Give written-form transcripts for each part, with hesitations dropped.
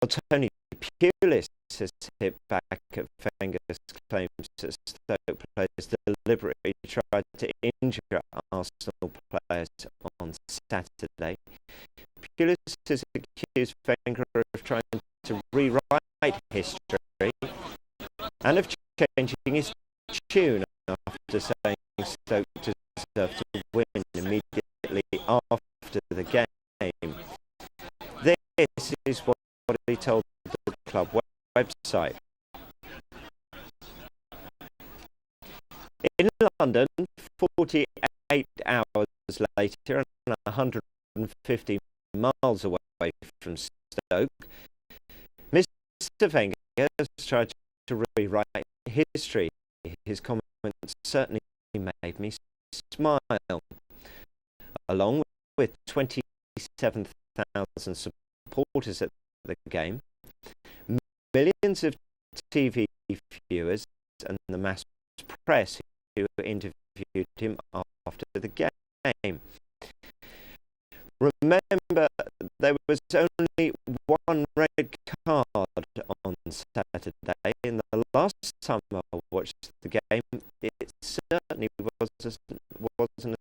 Tony Pulis has hit back at Wenger's claims that Stoke players deliberately tried to injure Arsenal players on Saturday. Pulis has accused Wenger of trying to rewrite history and of changing his tune after saying Stoke deserved to win immediately after the game. This is what he told the club website. In London, 48 hours later and 150 miles away from Stoke, Mr. Wenger has tried to rewrite history. His comments certainly made me smile. Along with 27,000 supporters at the game, millions of TV viewers and the mass press who interviewed him after the game. Remember, there was only one red card on Saturday, and the last time I watched the game, it certainly wasn't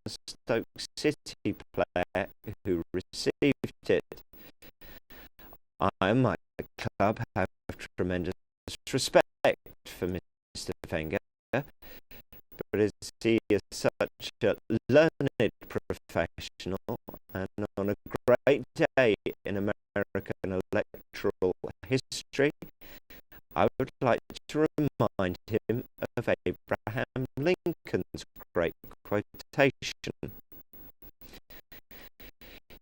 a Stoke City player who received it. I and my club have tremendous respect for Mr. Wenger, but as he is such a learned professional and on a great day in American electoral history, I would like to remind him of Abraham Lincoln's great quotation.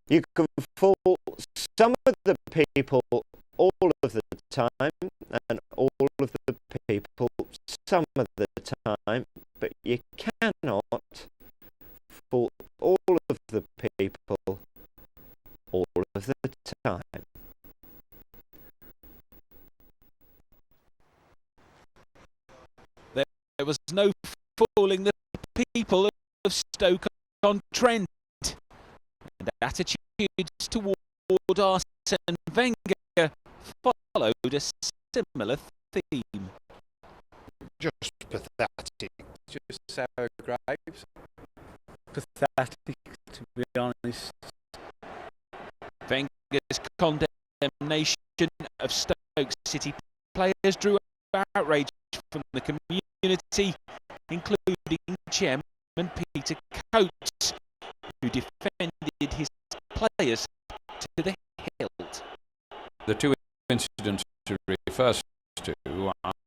You can fool some of the people all of the time, and all of the people some of the time, but you cannot fool all of the people all of the time. There was no fooling the people of Stoke on Trent, and attitudes toward Arsene Wenger followed a similar theme. Just pathetic. Just sour grapes. Pathetic, to be honest. Wenger's condemnation of Stoke City players drew outrage from the community, including chairman Peter Coates, who defended his players to the hilt. The two incidents he refers to,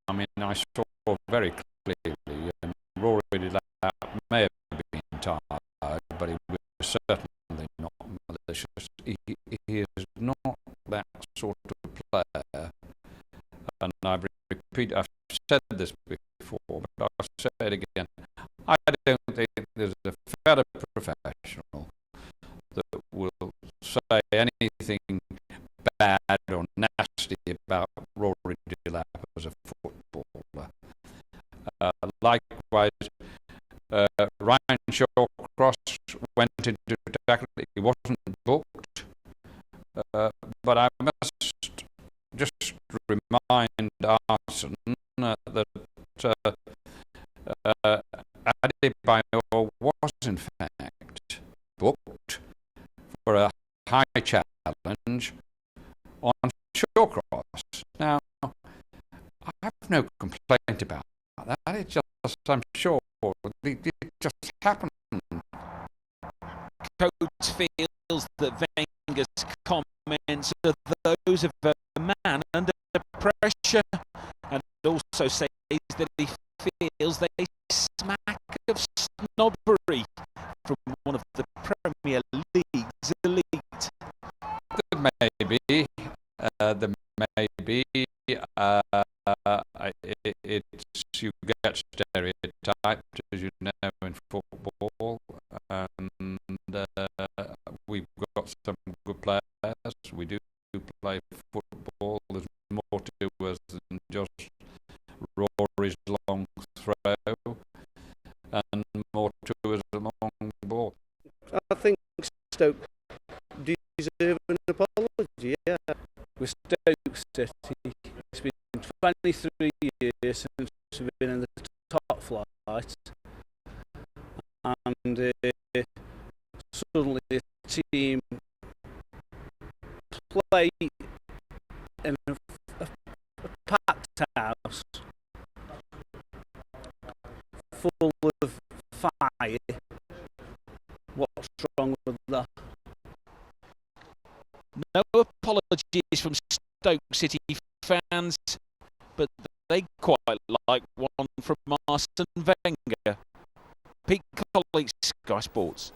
I mean, I saw very clearly, and Rory Delap may have been tired, but he was certainly not malicious. He is not that sort of player, and I've said this before, but I'll say it again. I don't think there's a better professional that will say anything bad or nasty about Rory Delap as a footballer. Likewise, Ryan Shawcross went into tackle. He wasn't booked, but I must just remind Arsene that Adebayor was in fact booked for a high challenge on Shawcross. Now, I have no complaint about that. It just, I'm sure, it just happened. Coates feels that Wenger's comments are those of a man under pressure, and also says that he feels they smack of snobbery from one of the Premier League's elite. It's you get stereotyped, as you know, in football, and we've got some good players. We do play football. There's more to us than just Rory's long throw, and more to us than long ball. I think Stoke deserve an apology. Yeah, we're Stoke City. It's been 23 years since we've been in the top flight, and suddenly a team play in a packed house full of fire. What's wrong with that? No apologies from Stoke City fans, but they quite like one from Arsene Wenger. Pete Colleague, Sky Sports.